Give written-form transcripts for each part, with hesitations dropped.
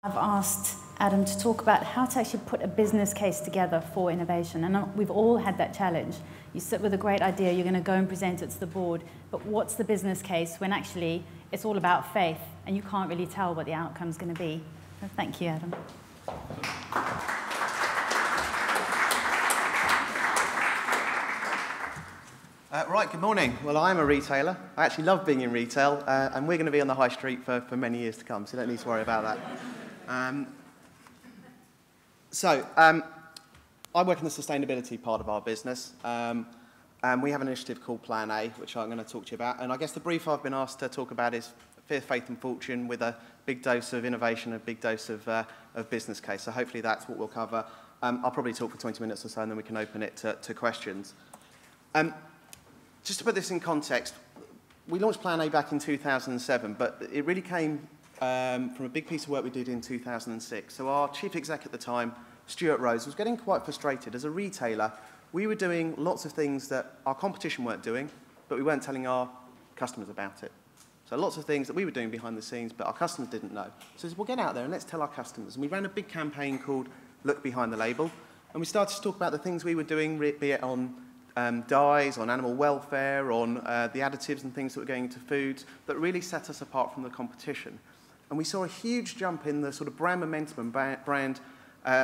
I've asked Adam to talk about how to actually put a business case together for innovation. And we've all had that challenge. You sit with a great idea, you're going to go and present it to the board, but what's the business case when actually it's all about faith and you can't really tell what the outcome's going to be? So thank you, Adam. Right, good morning. Well, I'm a retailer. I actually love being in retail, and we're going to be on the high street for many years to come, so you don't need to worry about that. I work in the sustainability part of our business, and we have an initiative called Plan A, which I'm going to talk to you about. And I guess the brief I've been asked to talk about is fear, faith and fortune with a big dose of innovation, a big dose of business case. So hopefully that's what we'll cover. I'll probably talk for 20 minutes or so, and then we can open it to questions. Just to put this in context, we launched Plan A back in 2007, but it really came from a big piece of work we did in 2006. So our chief exec at the time, Stuart Rose, was getting quite frustrated. As a retailer, we were doing lots of things that our competition weren't doing, but we weren't telling our customers about it. So lots of things that we were doing behind the scenes, but our customers didn't know. So we said, well, get out there and let's tell our customers. And we ran a big campaign called Look Behind the Label. And we started to talk about the things we were doing, be it on dyes, on animal welfare, on the additives and things that were going into foods that really set us apart from the competition. And we saw a huge jump in the sort of brand momentum and brand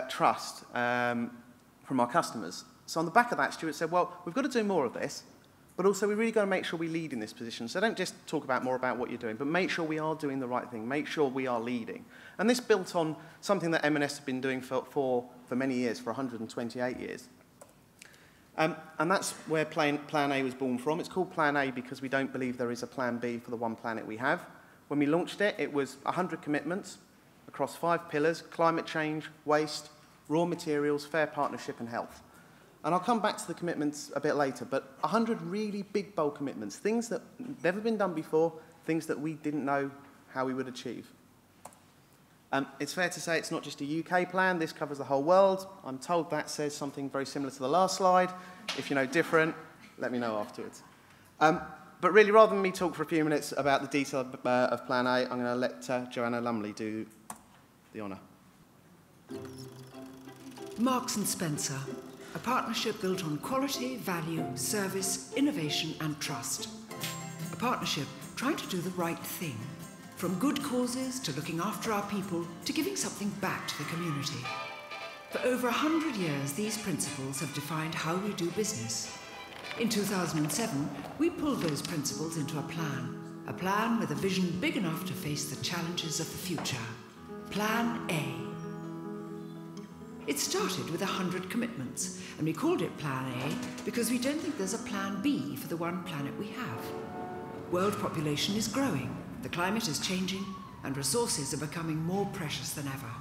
trust from our customers. So on the back of that, Stuart said, well, we've got to do more of this, but also we really got to make sure we lead in this position. So don't just talk about more about what you're doing, but make sure we are doing the right thing, make sure we are leading. And this built on something that M&S have been doing for many years, for 128 years. And that's where Plan A was born from. It's called Plan A because we don't believe there is a Plan B for the one planet we have. When we launched it, it was 100 commitments across 5 pillars: climate change, waste, raw materials, fair partnership and health. And I'll come back to the commitments a bit later, but 100 really big, bold commitments, things that never been done before, things that we didn't know how we would achieve. It's fair to say it's not just a UK plan, this covers the whole world. I'm told that says something very similar to the last slide. If you know different, let me know afterwards. But really, rather than me talk for a few minutes about the detail of Plan A, I'm going to let Joanna Lumley do the honour. Marks & Spencer, a partnership built on quality, value, service, innovation and trust. A partnership trying to do the right thing. From good causes to looking after our people to giving something back to the community. For over 100 years, these principles have defined how we do business. In 2007, we pulled those principles into a plan with a vision big enough to face the challenges of the future. Plan A. It started with 100 commitments, and we called it Plan A because we don't think there's a Plan B for the one planet we have. World population is growing. The climate is changing, and resources are becoming more precious than ever.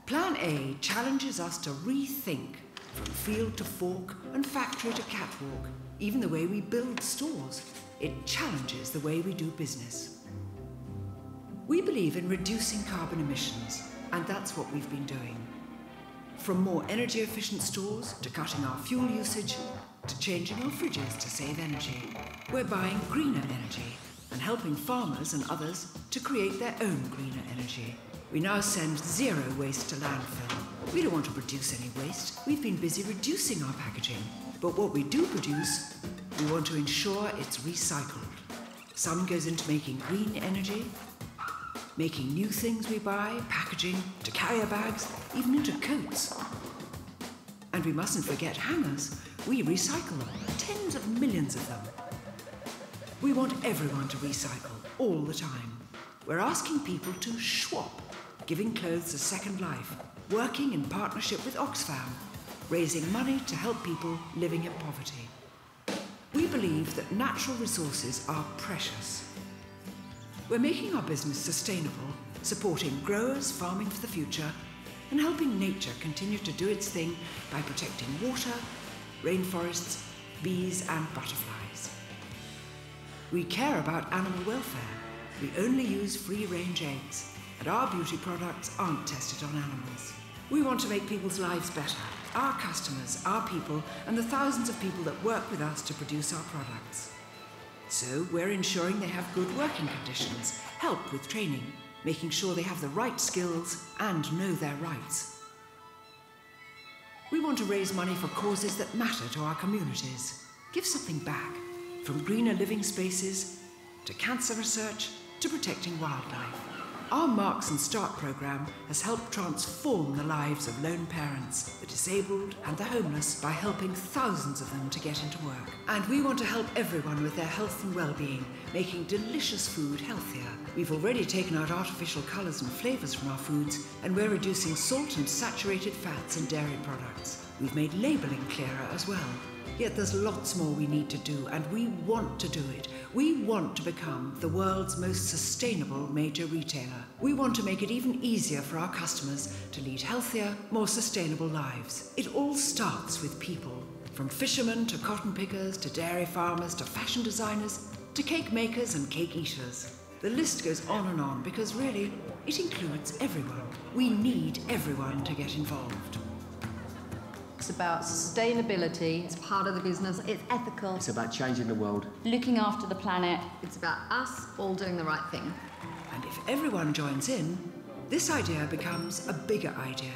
Plan A challenges us to rethink from field to fork and factory to catwalk, even the way we build stores. It challenges the way we do business. We believe in reducing carbon emissions, and that's what we've been doing. From more energy-efficient stores to cutting our fuel usage to changing our fridges to save energy. We're buying greener energy and helping farmers and others to create their own greener energy. We now send zero waste to landfill. We don't want to produce any waste. We've been busy reducing our packaging. But what we do produce, we want to ensure it's recycled. Some goes into making green energy, making new things we buy, packaging, to carrier bags, even into coats. And we mustn't forget hangers. We recycle them, tens of millions of them. We want everyone to recycle, all the time. We're asking people to swap, giving clothes a second life, working in partnership with Oxfam, raising money to help people living in poverty. We believe that natural resources are precious. We're making our business sustainable, supporting growers farming for the future, and helping nature continue to do its thing by protecting water, rainforests, bees and butterflies. We care about animal welfare. We only use free-range eggs, and our beauty products aren't tested on animals. We want to make people's lives better, our customers, our people, and the thousands of people that work with us to produce our products. So we're ensuring they have good working conditions, help with training, making sure they have the right skills and know their rights. We want to raise money for causes that matter to our communities. Give something back, from greener living spaces, to cancer research, to protecting wildlife. Our Marks and Start programme has helped transform the lives of lone parents, the disabled and the homeless by helping thousands of them to get into work. And we want to help everyone with their health and well-being, making delicious food healthier. We've already taken out artificial colours and flavours from our foods, and we're reducing salt and saturated fats in dairy products. We've made labelling clearer as well. Yet there's lots more we need to do, and we want to do it. We want to become the world's most sustainable major retailer. We want to make it even easier for our customers to lead healthier, more sustainable lives. It all starts with people. From fishermen to cotton pickers to dairy farmers to fashion designers to cake makers and cake eaters. The list goes on because really, it includes everyone. We need everyone to get involved. It's about sustainability. It's part of the business. It's ethical. It's about changing the world. Looking after the planet. It's about us all doing the right thing. And if everyone joins in, this idea becomes a bigger idea,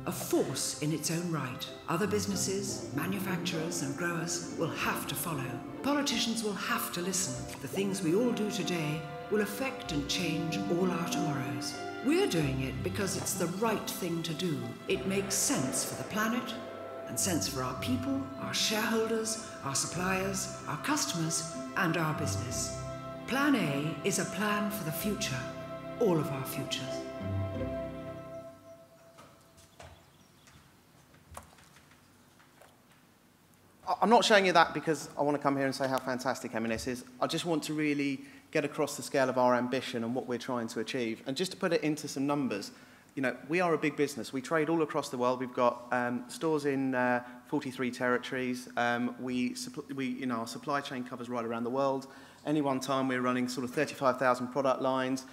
a force in its own right. Other businesses, manufacturers and growers will have to follow. Politicians will have to listen. The things we all do today will affect and change all our tomorrows. We're doing it because it's the right thing to do. It makes sense for the planet, and sense for our people, our shareholders, our suppliers, our customers, and our business. Plan A is a plan for the future, all of our futures. I'm not showing you that because I want to come here and say how fantastic M&S is. I just want to really get across the scale of our ambition and what we're trying to achieve. And just to put it into some numbers, you know, we are a big business. We trade all across the world. We've got stores in 43 territories. Our supply chain covers right around the world. Any one time, we're running sort of 35,000 product lines,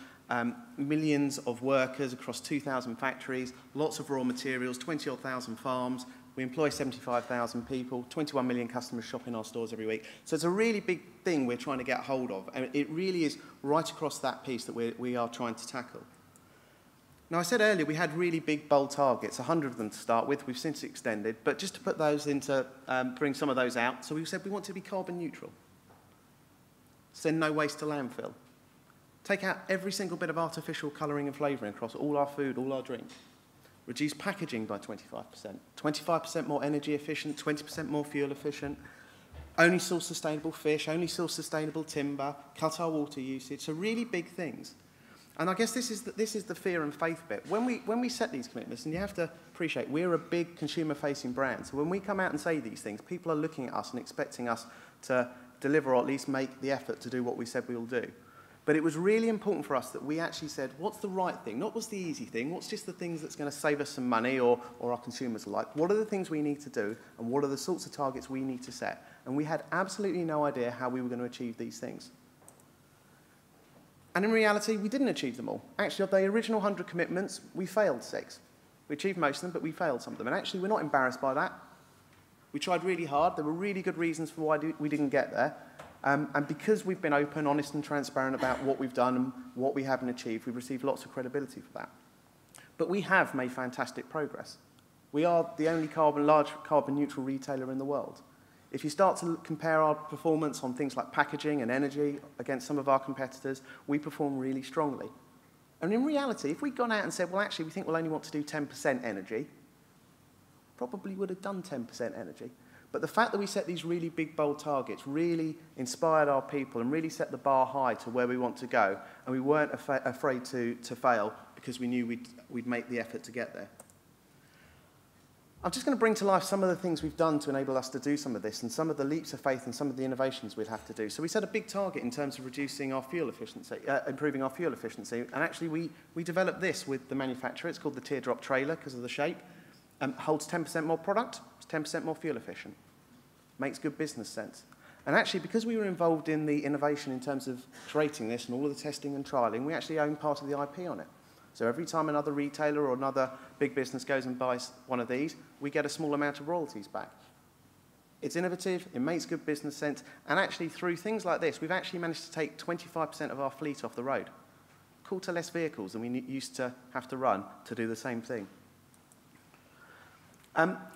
millions of workers across 2,000 factories, lots of raw materials, 20-odd thousand farms. We employ 75,000 people, 21 million customers shop in our stores every week. So it's a really big thing we're trying to get hold of. And it really is right across that piece that we are trying to tackle. Now, I said earlier we had really big, bold targets, 100 of them to start with. We've since extended. But just to put those into, bring some of those out, so we said we want to be carbon neutral. Send no waste to landfill. Take out every single bit of artificial colouring and flavouring across all our food, all our drink. Reduce packaging by 25%. 25% more energy efficient, 20% more fuel efficient. Only source sustainable fish, only source sustainable timber, cut our water usage. So really big things. And I guess this is the fear and faith bit. When we set these commitments, and you have to appreciate, we're a big consumer-facing brand. So when we come out and say these things, people are looking at us and expecting us to deliver or at least make the effort to do what we said we will do. But it was really important for us that we actually said, what's the right thing? Not what's the easy thing, what's just the things that's going to save us some money or our consumers like. What are the things we need to do, and what are the sorts of targets we need to set? And we had absolutely no idea how we were going to achieve these things. And in reality, we didn't achieve them all. Actually, of the original 100 commitments, we failed 6. We achieved most of them, but we failed some of them. And actually, we're not embarrassed by that. We tried really hard. There were really good reasons for why we didn't get there. And because we've been open, honest, and transparent about what we've done and what we haven't achieved, we've received lots of credibility for that. But we have made fantastic progress. We are the only large carbon neutral retailer in the world. If you start to compare our performance on things like packaging and energy against some of our competitors, we perform really strongly. And in reality, if we'd gone out and said, well, actually, we think we'll only want to do 10% energy, probably would have done 10% energy. But the fact that we set these really big, bold targets really inspired our people and really set the bar high to where we want to go. And we weren't afraid to fail because we knew we'd make the effort to get there. I'm just going to bring to life some of the things we've done to enable us to do some of this and some of the leaps of faith and some of the innovations we'd have to do. So we set a big target in terms of reducing our fuel efficiency, improving our fuel efficiency. And actually, we developed this with the manufacturer. It's called the teardrop trailer because of the shape. Holds 10% more product, it's 10% more fuel efficient. Makes good business sense. And actually, because we were involved in the innovation in terms of creating this and all of the testing and trialing, we actually own part of the IP on it. So every time another retailer or another big business goes and buys one of these, we get a small amount of royalties back. It's innovative, it makes good business sense, and actually through things like this, we've actually managed to take 25% of our fleet off the road. quarter less vehicles than we used to have to run to do the same thing.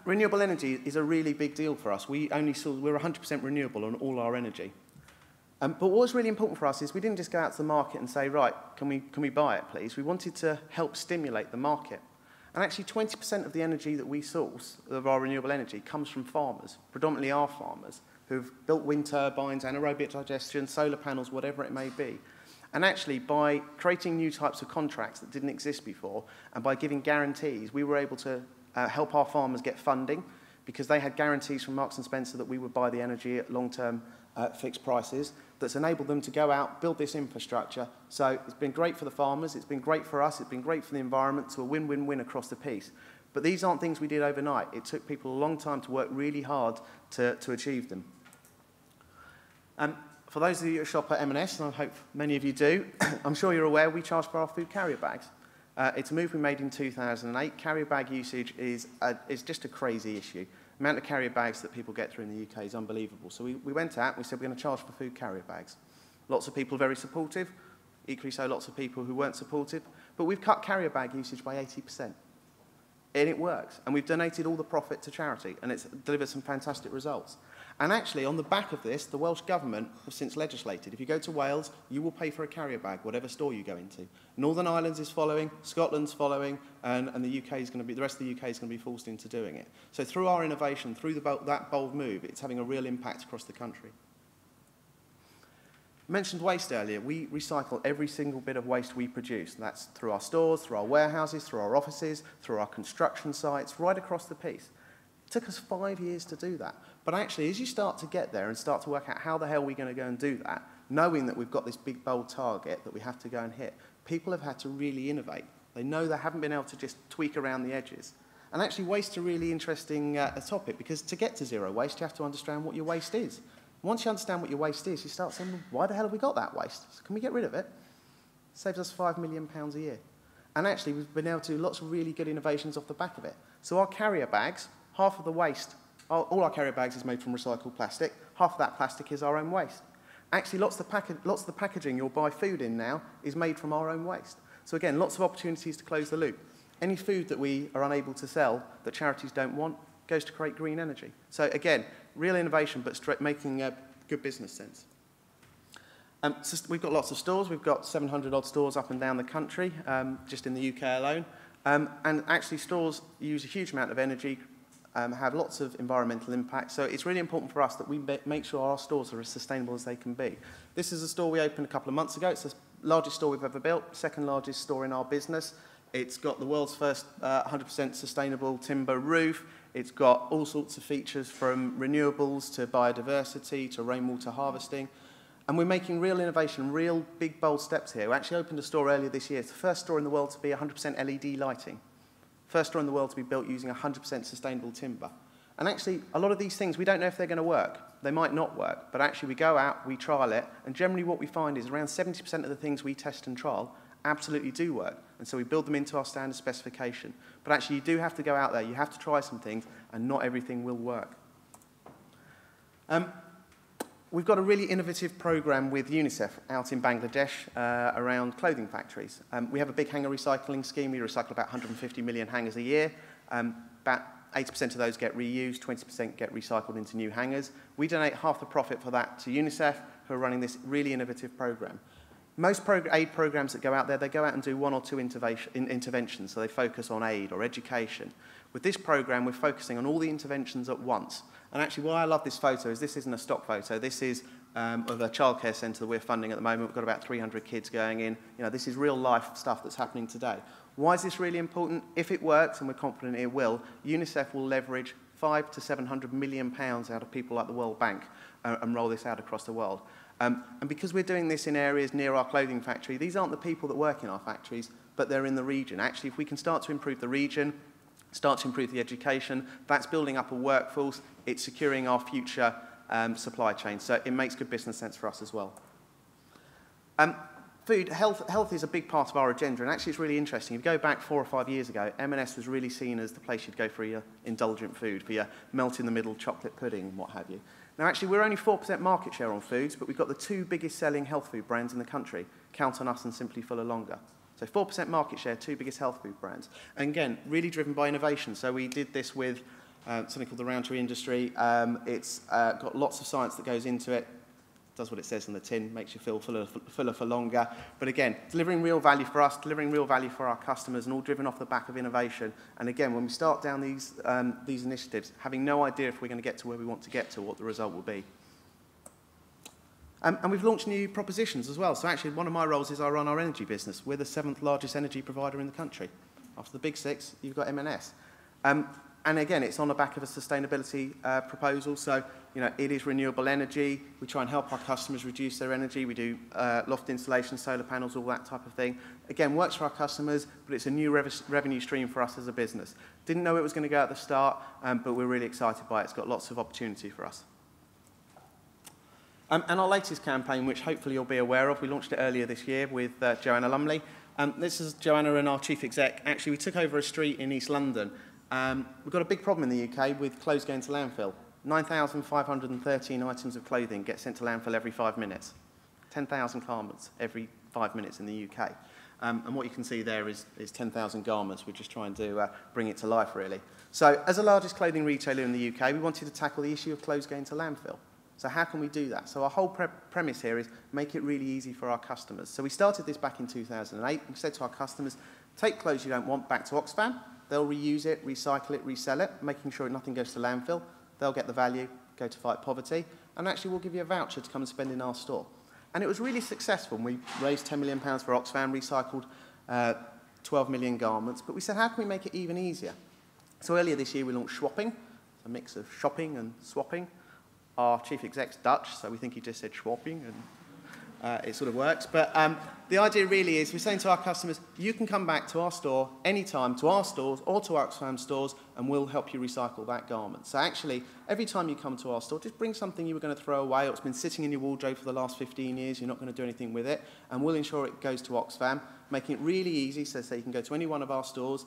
Renewable energy is a really big deal for us. We're 100% renewable on all our energy. But what was really important for us is we didn't just go out to the market and say, right, can we buy it, please? We wanted to help stimulate the market. And actually 20% of the energy that we source, of our renewable energy, comes from farmers, predominantly our farmers, who've built wind turbines, anaerobic digestion, solar panels, whatever it may be. And actually, by creating new types of contracts that didn't exist before, and by giving guarantees, we were able to help our farmers get funding, because they had guarantees from Marks & Spencer that we would buy the energy at long-term fixed prices. That's enabled them to go out, build this infrastructure. So it's been great for the farmers, it's been great for us, it's been great for the environment, so a win-win-win across the piece. But these aren't things we did overnight. It took people a long time to work really hard to achieve them. For those of you who shop at M&S, and I hope many of you do, I'm sure you're aware we charge for our food carrier bags. It's a move we made in 2008. Carrier bag usage is just a crazy issue. The amount of carrier bags that people get through in the UK is unbelievable. So we went out and we said we're going to charge for food carrier bags. Lots of people very supportive, equally so lots of people who weren't supportive. But we've cut carrier bag usage by 80%. And it works. And we've donated all the profit to charity, and it's delivered some fantastic results. And actually, on the back of this, the Welsh Government have since legislated. If you go to Wales, you will pay for a carrier bag, whatever store you go into. Northern Ireland is following, Scotland's following, and the rest of the UK is going to be forced into doing it. So through our innovation, through that bold move, it's having a real impact across the country. I mentioned waste earlier. We recycle every single bit of waste we produce. And that's through our stores, through our warehouses, through our offices, through our construction sites, right across the piece. It took us 5 years to do that. But actually, as you start to get there and start to work out how the hell are we going to go and do that, knowing that we've got this big, bold target that we have to go and hit, people have had to really innovate. They know they haven't been able to just tweak around the edges. And actually, waste's a really interesting topic, because to get to zero waste, you have to understand what your waste is. Once you understand what your waste is, you start saying, well, why the hell have we got that waste? So can we get rid of it? It saves us £5 million a year. And actually, we've been able to do lots of really good innovations off the back of it. So our carrier bags, half of the waste, all our carrier bags is made from recycled plastic. Half of that plastic is our own waste. Actually, lots of the packaging you'll buy food in now is made from our own waste. So again, lots of opportunities to close the loop. Any food that we are unable to sell that charities don't want goes to create green energy. So again, real innovation, but making good business sense. So we've got lots of stores. We've got 700 odd stores up and down the country, just in the UK alone. And actually, stores use a huge amount of energy, have lots of environmental impact. So it's really important for us that we make sure our stores are as sustainable as they can be. This is a store we opened a couple of months ago. It's the largest store we've ever built, second largest store in our business. It's got the world's first 100% sustainable timber roof. It's got all sorts of features from renewables to biodiversity to rainwater harvesting. And we're making real innovation, real big, bold steps here. We actually opened a store earlier this year. It's the first store in the world to be 100% LED lighting. First store in the world to be built using 100% sustainable timber. And actually, a lot of these things, we don't know if they're going to work. They might not work. But actually, we go out, we trial it, and generally what we find is around 70% of the things we test and trial absolutely do work. And so we build them into our standard specification. But actually, you do have to go out there. You have to try some things, and not everything will work. We've got a really innovative program with UNICEF out in Bangladesh around clothing factories. We have a big hanger recycling scheme. We recycle about 150 million hangers a year. About 80% of those get reused, 20% get recycled into new hangers. We donate half the profit for that to UNICEF, who are running this really innovative program. Most aid programs that go out there, they go out and do one or two interventions, so they focus on aid or education. With this program, we're focusing on all the interventions at once. And actually, why I love this photo is this isn't a stock photo. This is of a childcare centre that we're funding at the moment. We've got about 300 kids going in. You know, this is real life stuff that's happening today. Why is this really important? If it works, and we're confident it will, UNICEF will leverage £500 to £700 million out of people like the World Bank and roll this out across the world. And because we're doing this in areas near our clothing factory, these aren't the people that work in our factories, but they're in the region. Actually, if we can start to improve the region, start to improve the education, that's building up a workforce, it's securing our future supply chain. So it makes good business sense for us as well. Health is a big part of our agenda, and actually it's really interesting. If you go back 4 or 5 years ago, M&S was really seen as the place you'd go for your indulgent food, for your melt-in-the-middle chocolate pudding and what have you. Now, actually, we're only 4% market share on foods, but we've got the 2 biggest selling health food brands in the country, Count on Us and Simply Fuller Longer. So 4% market share, 2 biggest health food brands. And again, really driven by innovation. So we did this with something called the round tree industry. It's got lots of science that goes into it. Does what it says on the tin, makes you feel fuller for longer. But again, delivering real value for us, delivering real value for our customers, and all driven off the back of innovation. And again, when we start down these initiatives, having no idea if we're going to get to where we want to get to, what the result will be. And we've launched new propositions as well. So actually, one of my roles is I run our energy business. We're the 7th largest energy provider in the country. After the big 6, you've got M&S. And again, it's on the back of a sustainability proposal. So, you know, it is renewable energy. We try and help our customers reduce their energy. We do loft installation, solar panels, all that type of thing. Again, works for our customers, but it's a new revenue stream for us as a business. Didn't know it was going to go at the start, but we're really excited by it. It's got lots of opportunity for us. And our latest campaign, which hopefully you'll be aware of, we launched it earlier this year with Joanna Lumley. This is Joanna and our chief exec. Actually, we took over a street in East London. We've got a big problem in the UK with clothes going to landfill. 9,513 items of clothing get sent to landfill every 5 minutes. 10,000 garments every 5 minutes in the UK. And what you can see there is 10,000 garments. We're just trying to bring it to life, really. So as the largest clothing retailer in the UK, we wanted to tackle the issue of clothes going to landfill. So how can we do that? So our whole premise here is make it really easy for our customers. So we started this back in 2008. We said to our customers, take clothes you don't want back to Oxfam. They'll reuse it, recycle it, resell it, making sure nothing goes to landfill. They'll get the value, go to fight poverty. And actually, we'll give you a voucher to come and spend in our store. And it was really successful. We raised £10 million for Oxfam, recycled 12 million garments. But we said, how can we make it even easier? So earlier this year, we launched Swapping, a mix of shopping and swapping. Our chief exec's Dutch, so we think he just said Swapping, and it sort of works. But the idea really is we're saying to our customers, you can come back to our store anytime, to our stores or to our Oxfam stores, and we'll help you recycle that garment. So actually, every time you come to our store, just bring something you were going to throw away or it's been sitting in your wardrobe for the last 15 years, you're not going to do anything with it, and we'll ensure it goes to Oxfam, making it really easy so you can go to any one of our stores.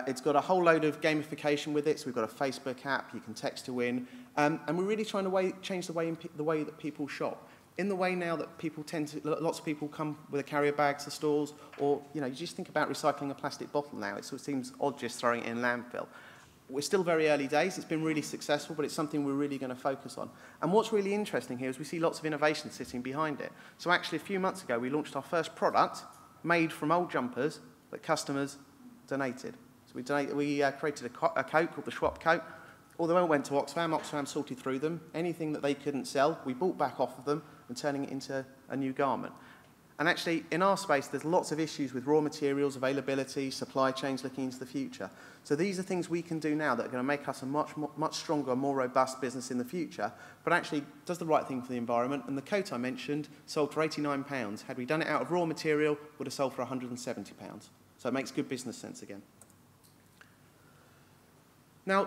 It's got a whole load of gamification with it, so we've got a Facebook app, you can text to win, and we're really trying to change the way that people shop. In the way now that people lots of people come with a carrier bag to stores, or, you know, you just think about recycling a plastic bottle now, it sort of seems odd just throwing it in landfill. We're still very early days, it's been really successful, but it's something we're really going to focus on. And what's really interesting here is we see lots of innovation sitting behind it. So actually, a few months ago, we launched our first product made from old jumpers that customers donated. So we created a coat called the Schwab coat. All the way went to Oxfam. Oxfam sorted through them. Anything that they couldn't sell, we bought back off of them and turning it into a new garment. And actually, in our space, there's lots of issues with raw materials, availability, supply chains looking into the future. So these are things we can do now that are going to make us a much stronger, more robust business in the future, but actually does the right thing for the environment. And the coat I mentioned sold for £89. Had we done it out of raw material, would have sold for £170. So it makes good business sense again. Now,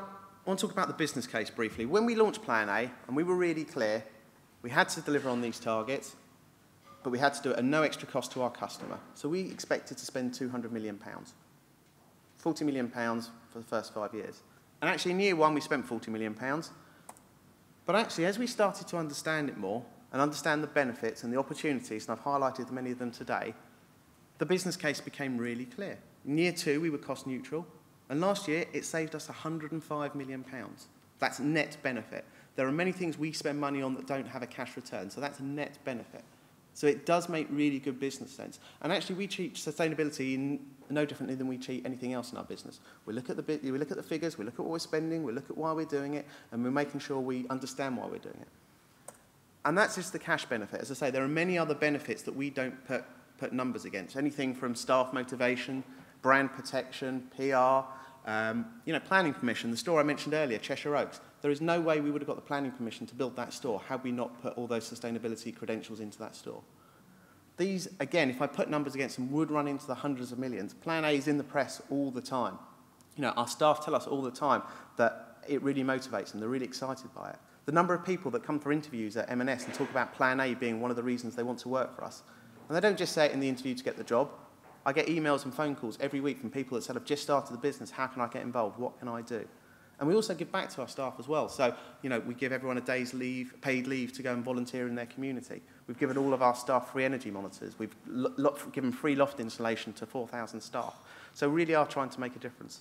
I want to talk about the business case briefly. When we launched Plan A, and we were really clear, we had to deliver on these targets, but we had to do it at no extra cost to our customer. So we expected to spend £200 million. £40 million for the first 5 years. And actually, in year 1, we spent £40 million. But actually, as we started to understand it more, and understand the benefits and the opportunities, and I've highlighted many of them today, the business case became really clear. In year 2, we were cost neutral. And last year, it saved us £105 million. That's net benefit. There are many things we spend money on that don't have a cash return, so that's a net benefit. So it does make really good business sense. And actually, we treat sustainability no differently than we treat anything else in our business. We look at the figures, we look at what we're spending, we look at why we're doing it, and we're making sure we understand why we're doing it. And that's just the cash benefit. As I say, there are many other benefits that we don't put numbers against. Anything from staff motivation, brand protection, PR, planning permission. The store I mentioned earlier, Cheshire Oaks, there is no way we would have got the planning permission to build that store had we not put all those sustainability credentials into that store. These, again, if I put numbers against them, would run into the hundreds of millions. Plan A is in the press all the time. You know, our staff tell us all the time that it really motivates them. They're really excited by it. The number of people that come for interviews at M&S and talk about Plan A being one of the reasons they want to work for us, And they don't just say it in the interview to get the job. I get emails and phone calls every week from people that said, I've just started the business, how can I get involved, what can I do? And we also give back to our staff as well. So, we give everyone a day's leave, paid leave to go and volunteer in their community. We've given all of our staff free energy monitors. We've given free loft installation to 4,000 staff. So we really are trying to make a difference.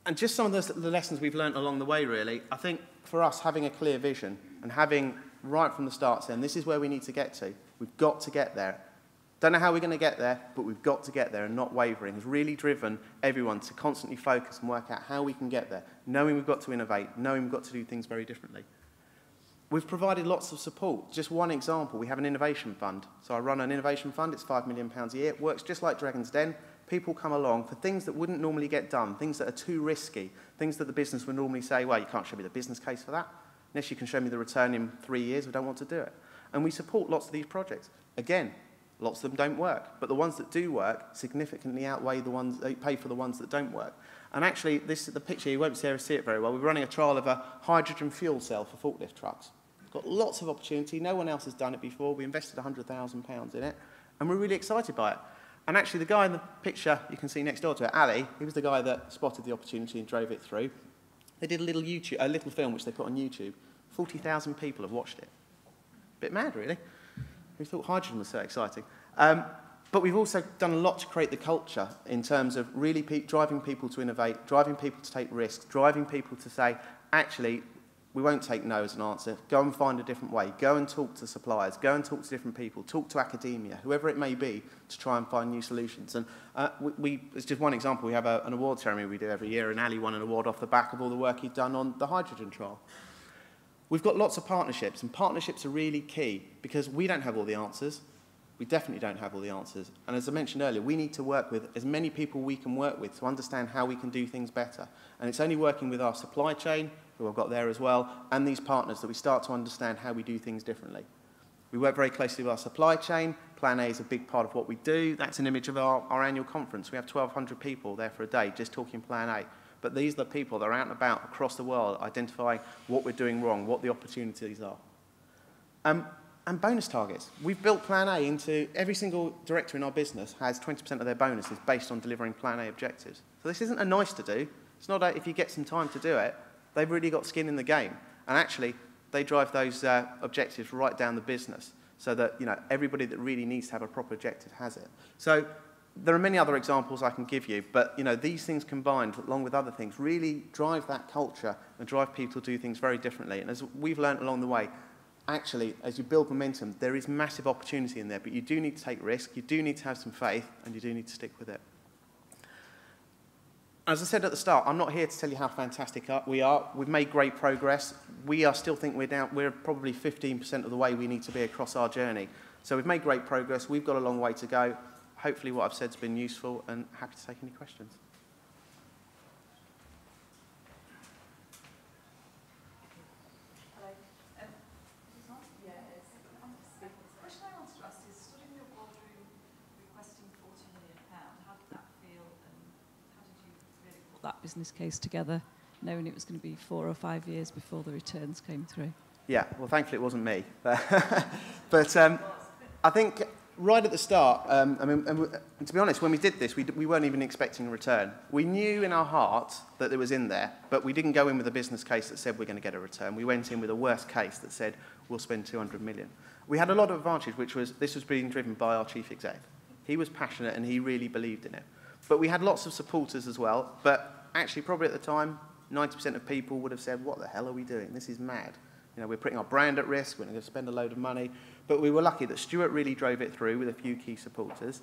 And just some of the lessons we've learned along the way, really, I think for us, having a clear vision and having right from the start saying, this is where we need to get to. We've got to get there. Don't know how we're going to get there, but we've got to get there and not wavering. Has really driven everyone to constantly focus and work out how we can get there, knowing we've got to innovate, knowing we've got to do things very differently. We've provided lots of support. Just one example, we have an innovation fund. So I run an innovation fund, it's £5 million a year. It works just like Dragon's Den. People come along for things that wouldn't normally get done, things that are too risky, things that the business would normally say, well, you can't show me the business case for that. Unless you can show me the return in 3 years, we don't want to do it. And we support lots of these projects. Again, lots of them don't work, but the ones that do work significantly outweigh the ones that pay for the ones that don't work. And actually, this is the picture, you won't be able to see it very well. We're running a trial of a hydrogen fuel cell for forklift trucks. It's got lots of opportunity. No one else has done it before. We invested £100,000 in it, and we're really excited by it. And actually, the guy in the picture you can see next door to it, Ali, he was the guy that spotted the opportunity and drove it through. They did a little film which they put on YouTube. 40,000 people have watched it. Bit mad, really. We thought hydrogen was so exciting. But we've also done a lot to create the culture in terms of really driving people to innovate, driving people to take risks, driving people to say, actually, we won't take no as an answer. Go and find a different way. Go and talk to suppliers. Go and talk to different people. Talk to academia, whoever it may be, to try and find new solutions. And it's just one example. We have an award ceremony we do every year, and Ali won an award off the back of all the work he'd done on the hydrogen trial. We've got lots of partnerships, and partnerships are really key because we don't have all the answers. We definitely don't have all the answers. And as I mentioned earlier, we need to work with as many people we can work with to understand how we can do things better. And it's only working with our supply chain, who I've got there as well, and these partners that we start to understand how we do things differently. We work very closely with our supply chain. Plan A is a big part of what we do. That's an image of our annual conference. We have 1,200 people there for a day just talking Plan A. But these are the people that are out and about across the world identifying what we're doing wrong, what the opportunities are. And bonus targets. We've built Plan A into every single director in our business has 20% of their bonuses based on delivering Plan A objectives. So this isn't a nice to do. It's not a, if you get some time to do it, they've really got skin in the game. And actually, they drive those objectives right down the business so that everybody that really needs to have a proper objective has it. So there are many other examples I can give you, but these things combined, along with other things, really drive that culture and drive people to do things very differently. And as we've learned along the way, actually, as you build momentum, there is massive opportunity in there, but you do need to take risk, you do need to have some faith, and you do need to stick with it. As I said at the start, I'm not here to tell you how fantastic we are. We've made great progress. We still think we're probably 15% of the way we need to be across our journey. So we've made great progress. We've got a long way to go. Hopefully what I've said has been useful, and happy to take any questions. That business case together, knowing it was going to be 4 or 5 years before the returns came through? Yeah, well, thankfully it wasn't me. But I think right at the start, and to be honest, when we did this, we weren't even expecting a return. We knew in our heart that it was in there, but we didn't go in with a business case that said we're going to get a return. We went in with a worst case that said we'll spend 200 million. We had a lot of advantage, which was this was being driven by our chief exec. He was passionate and he really believed in it. But we had lots of supporters as well, but actually probably at the time, 90% of people would have said, what the hell are we doing? This is mad. We're putting our brand at risk, we're going to spend a load of money. But we were lucky that Stuart really drove it through with a few key supporters.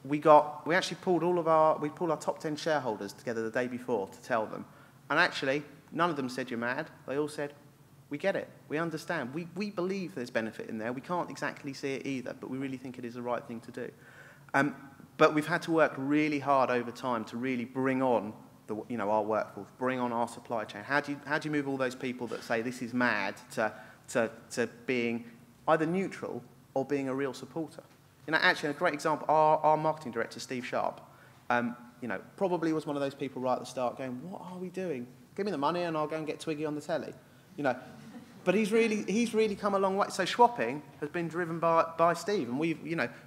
We actually pulled our top 10 shareholders together the day before to tell them. And actually, none of them said you're mad. They all said, we get it, we understand. We believe there's benefit in there. We can't exactly see it either, but we really think it is the right thing to do. But we've had to work really hard over time to really bring on our workforce, bring on our supply chain. How do you move all those people that say this is mad to being either neutral or being a real supporter? Actually, a great example, our marketing director, Steve Sharp, probably was one of those people right at the start going, what are we doing? Give me the money and I'll go and get Twiggy on the telly. But he's really come a long way. So Schwapping has been driven by Steve, and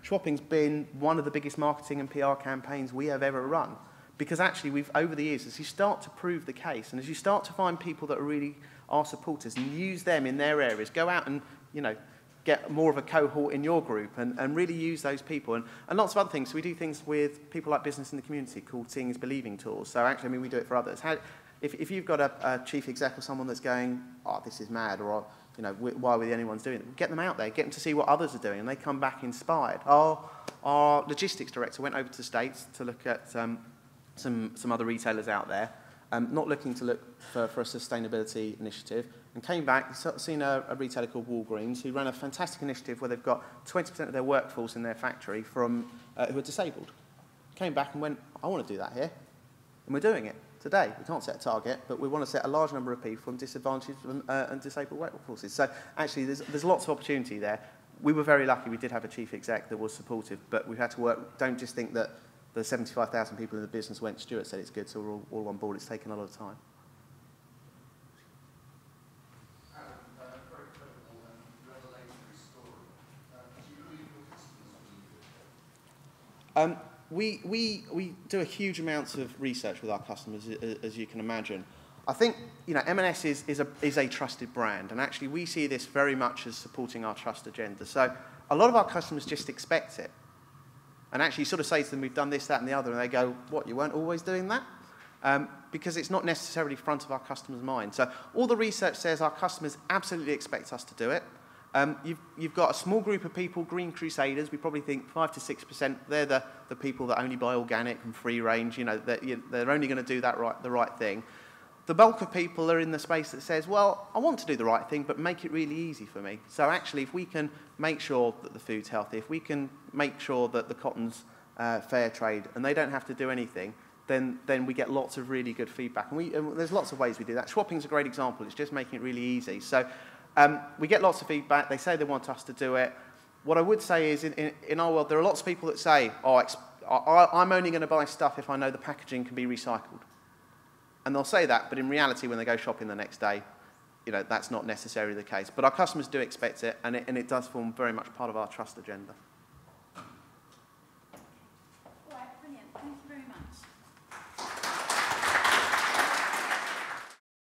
Schwapping's been one of the biggest marketing and PR campaigns we have ever run. Because actually, we've over the years, as you start to prove the case, and as you start to find people that are supporters, and use them in their areas, go out and get more of a cohort in your group, and really use those people, and lots of other things. So we do things with people like business in the community called Seeing is Believing tours. So actually, we do it for others. If you've got a chief exec or someone that's going, oh, this is mad, or why are we the only ones doing it? Get them out there, get them to see what others are doing, and they come back inspired. Our logistics director went over to the States to look at some other retailers out there, not looking to look for a sustainability initiative, and came back, seen a retailer called Walgreens, who ran a fantastic initiative where they've got 20% of their workforce in their factory who are disabled. Came back and went, I want to do that here, and we're doing it. Today, we can't set a target, but we want to set a large number of people from disadvantaged and disabled workforces. So actually, there's lots of opportunity there. We were very lucky we did have a chief exec that was supportive, but we've had to work. Don't just think that the 75,000 people in the business went, Stuart said it's good, so we're all on board. It's taken a lot of time. Very credible and revelatory story. Do you believe your customers believe it? We do a huge amount of research with our customers, as you can imagine. I think M&S is a trusted brand, and actually we see this very much as supporting our trust agenda. So a lot of our customers just expect it, and actually sort of say to them, we've done this, that, and the other, and they go, what, you weren't always doing that? Because it's not necessarily front of our customers' mind. So all the research says our customers absolutely expect us to do it. You've got a small group of people, Green Crusaders. We probably think 5 to 6%. They're the people that only buy organic and free range. They're only going to do the right thing. The bulk of people are in the space that says, well, I want to do the right thing, but make it really easy for me. So actually, if we can make sure that the food's healthy, if we can make sure that the cotton's fair trade, and they don't have to do anything, then we get lots of really good feedback. And there's lots of ways we do that. Schwapping's a great example. It's just making it really easy. So we get lots of feedback. They say they want us to do it. What I would say is, in our world, there are lots of people that say, oh, I'm only going to buy stuff if I know the packaging can be recycled. And they'll say that, but in reality, when they go shopping the next day, that's not necessarily the case. But our customers do expect it, and it does form very much part of our trust agenda. All right, brilliant. Thank you very much.